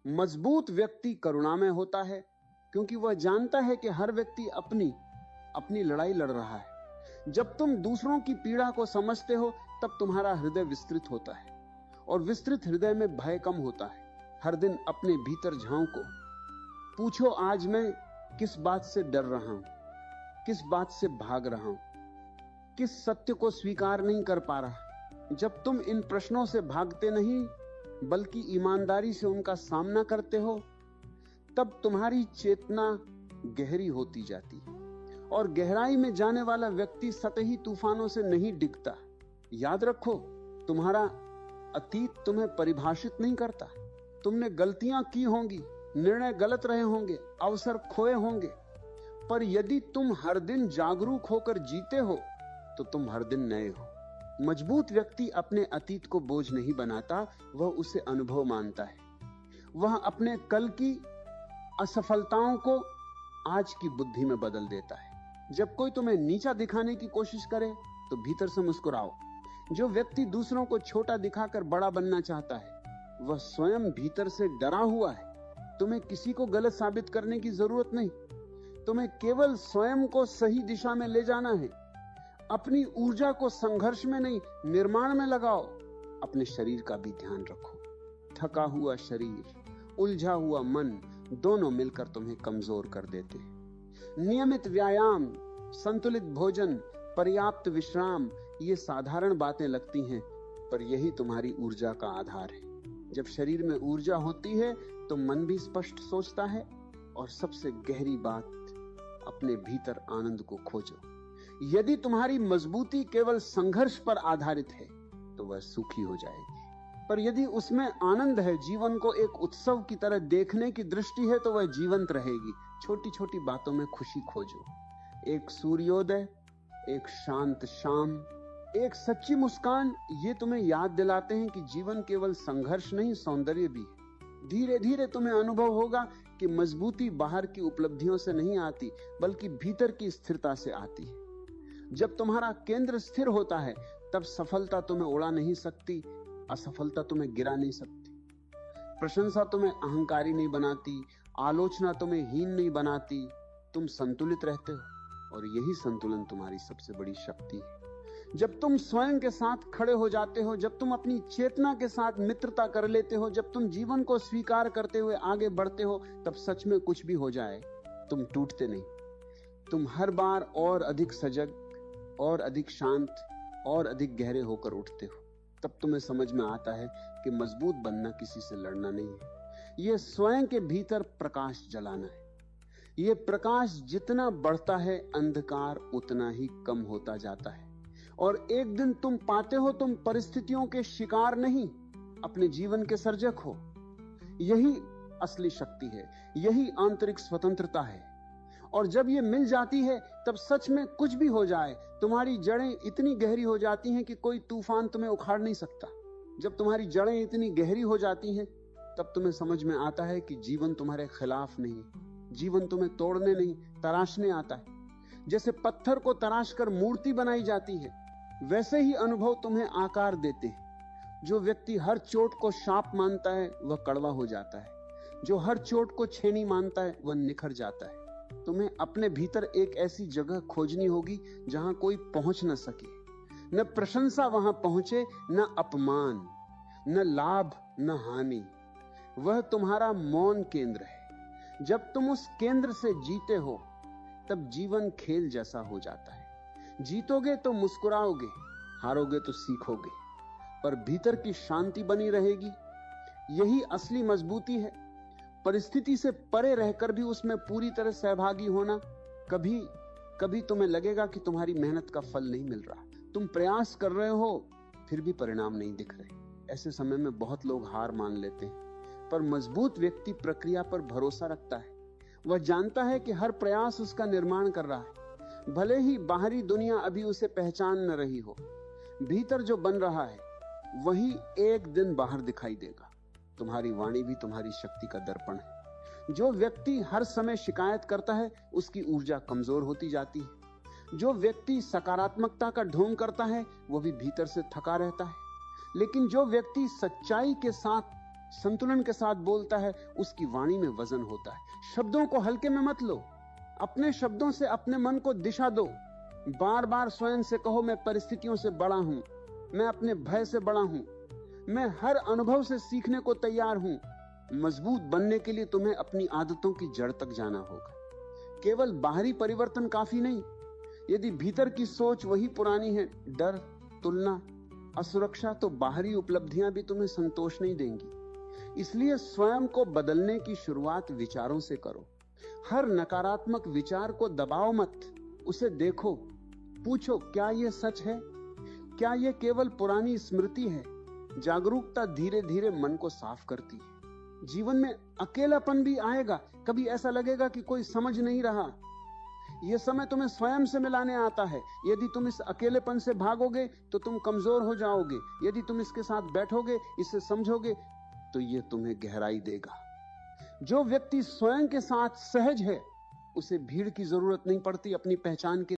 मजबूत व्यक्ति करुणामय होता है, क्योंकि वह जानता है कि हर व्यक्ति अपनी अपनी लड़ाई लड़ रहा है। जब तुम दूसरों की पीड़ा को समझते हो, तब तुम्हारा हृदय विस्तृत होता है, और विस्तृत हृदय में भय कम होता है। हर दिन अपने भीतर झांको, पूछो आज मैं किस बात से डर रहा हूं, किस बात से भाग रहा हूं, किस सत्य को स्वीकार नहीं कर पा रहा। जब तुम इन प्रश्नों से भागते नहीं बल्कि ईमानदारी से उनका सामना करते हो, तब तुम्हारी चेतना गहरी होती जाती है। और गहराई में जाने वाला व्यक्ति सतही तूफानों से नहीं डिगता। याद रखो, तुम्हारा अतीत तुम्हें परिभाषित नहीं करता। तुमने गलतियां की होंगी, निर्णय गलत रहे होंगे, अवसर खोए होंगे, पर यदि तुम हर दिन जागरूक होकर जीते हो तो तुम हर दिन नए हो। मजबूत व्यक्ति अपने अतीत को बोझ नहीं बनाता, वह उसे अनुभव मानता है। वह अपने कल की असफलताओं को आज की बुद्धि में बदल देता है। जब कोई तुम्हें नीचा दिखाने की कोशिश करे तो भीतर से मुस्कुराओ। जो व्यक्ति दूसरों को छोटा दिखाकर बड़ा बनना चाहता है, वह स्वयं भीतर से डरा हुआ है। तुम्हें किसी को गलत साबित करने की जरूरत नहीं, तुम्हें केवल स्वयं को सही दिशा में ले जाना है। अपनी ऊर्जा को संघर्ष में नहीं, निर्माण में लगाओ। अपने शरीर का भी ध्यान रखो। थका हुआ शरीर, उलझा हुआ मन, दोनों मिलकर तुम्हें कमजोर कर देते हैं। नियमित व्यायाम, संतुलित भोजन, पर्याप्त विश्राम, ये साधारण बातें लगती हैं, पर यही तुम्हारी ऊर्जा का आधार है। जब शरीर में ऊर्जा होती है तो मन भी स्पष्ट सोचता है, और सबसे गहरी बात, अपने भीतर आनंद को खोजो। यदि तुम्हारी मजबूती केवल संघर्ष पर आधारित है तो वह सूखी हो जाएगी, पर यदि उसमें आनंद है, जीवन को एक उत्सव की तरह देखने की दृष्टि है, तो वह जीवंत रहेगी। छोटी छोटी बातों में खुशी खोजो। एक सूर्योदय, एक शांत शाम, एक सच्ची मुस्कान, ये तुम्हें याद दिलाते हैं कि जीवन केवल संघर्ष नहीं, सौंदर्य भी है। धीरे धीरे तुम्हें अनुभव होगा कि मजबूती बाहर की उपलब्धियों से नहीं आती, बल्कि भीतर की स्थिरता से आती है। जब तुम्हारा केंद्र स्थिर होता है, तब सफलता तुम्हें उड़ा नहीं सकती, असफलता तुम्हें गिरा नहीं सकती। प्रशंसा तुम्हें अहंकारी नहीं बनाती, आलोचना तुम्हें हीन नहीं बनाती। तुम संतुलित रहते हो, और यही संतुलन तुम्हारी सबसे बड़ी शक्ति है। जब तुम स्वयं के साथ खड़े हो जाते हो, जब तुम अपनी चेतना के साथ मित्रता कर लेते हो, जब तुम जीवन को स्वीकार करते हुए आगे बढ़ते हो, तब सच में कुछ भी हो जाए तुम टूटते नहीं। तुम हर बार और अधिक सजग, और अधिक शांत, और अधिक गहरे होकर उठते हो। तब तुम्हें समझ में आता है कि मजबूत बनना किसी से लड़ना नहीं है, यह स्वयं के भीतर प्रकाश जलाना है। यह प्रकाश जितना बढ़ता है, अंधकार उतना ही कम होता जाता है। और एक दिन तुम पाते हो, तुम परिस्थितियों के शिकार नहीं, अपने जीवन के सर्जक हो। यही असली शक्ति है, यही आंतरिक स्वतंत्रता है। और जब ये मिल जाती है, तब सच में कुछ भी हो जाए, तुम्हारी जड़ें इतनी गहरी हो जाती हैं कि कोई तूफान तुम्हें उखाड़ नहीं सकता। जब तुम्हारी जड़ें इतनी गहरी हो जाती हैं, तब तुम्हें समझ में आता है कि जीवन तुम्हारे खिलाफ नहीं, जीवन तुम्हें तोड़ने नहीं, तराशने आता है। जैसे पत्थर को तराश कर मूर्ति बनाई जाती है, वैसे ही अनुभव तुम्हें आकार देते हैं। जो व्यक्ति हर चोट को शाप मानता है, वह कड़वा हो जाता है। जो हर चोट को छेनी मानता है, वह निखर जाता है। तुम्हें अपने भीतर एक ऐसी जगह खोजनी होगी जहां कोई पहुंच न सके। न प्रशंसा वहां पहुंचे, न अपमान, न लाभ, न हानि। वह तुम्हारा मौन केंद्र है। जब तुम उस केंद्र से जीते हो, तब जीवन खेल जैसा हो जाता है। जीतोगे तो मुस्कुराओगे, हारोगे तो सीखोगे, पर भीतर की शांति बनी रहेगी। यही असली मजबूती है। परिस्थिति से परे रहकर भी उसमें पूरी तरह सहभागी होना। कभी कभी तुम्हें लगेगा कि तुम्हारी मेहनत का फल नहीं मिल रहा, तुम प्रयास कर रहे हो फिर भी परिणाम नहीं दिख रहे। ऐसे समय में बहुत लोग हार मान लेते हैं, पर मजबूत व्यक्ति प्रक्रिया पर भरोसा रखता है। वह जानता है कि हर प्रयास उसका निर्माण कर रहा है, भले ही बाहरी दुनिया अभी उसे पहचान न रही हो। भीतर जो बन रहा है वही एक दिन बाहर दिखाई देगा। तुम्हारी वाणी भी तुम्हारी शक्ति का दर्पण है। जो व्यक्ति हर समय शिकायत करता है, उसकी ऊर्जा कमजोर होती जाती है। जो व्यक्ति सकारात्मकता का ढोंग करता है, वो भी भीतर से थका रहता है। लेकिन जो व्यक्ति सच्चाई के साथ संतुलन के साथ बोलता है, उसकी वाणी में वजन होता है। शब्दों को हल्के में मत लो। अपने शब्दों से अपने मन को दिशा दो। बार बार स्वयं से कहो, मैं परिस्थितियों से बड़ा हूं, मैं अपने भय से बड़ा हूं, मैं हर अनुभव से सीखने को तैयार हूं। मजबूत बनने के लिए तुम्हें अपनी आदतों की जड़ तक जाना होगा। केवल बाहरी परिवर्तन काफी नहीं। यदि भीतर की सोच वही पुरानी है, डर, तुलना, असुरक्षा, तो बाहरी उपलब्धियां भी तुम्हें संतोष नहीं देंगी। इसलिए स्वयं को बदलने की शुरुआत विचारों से करो। हर नकारात्मक विचार को दबाओ मत, उसे देखो, पूछो, क्या यह सच है? क्या यह केवल पुरानी स्मृति है? जागरूकता धीरे धीरे मन को साफ करती है। जीवन में अकेलापन भी आएगा, कभी ऐसा लगेगा कि कोई समझ नहीं रहा। यह समय तुम्हें स्वयं से मिलाने आता है। यदि तुम इस अकेलेपन से भागोगे तो तुम कमजोर हो जाओगे। यदि तुम इसके साथ बैठोगे, इसे समझोगे, तो यह तुम्हें गहराई देगा। जो व्यक्ति स्वयं के साथ सहज है, उसे भीड़ की जरूरत नहीं पड़ती अपनी पहचान के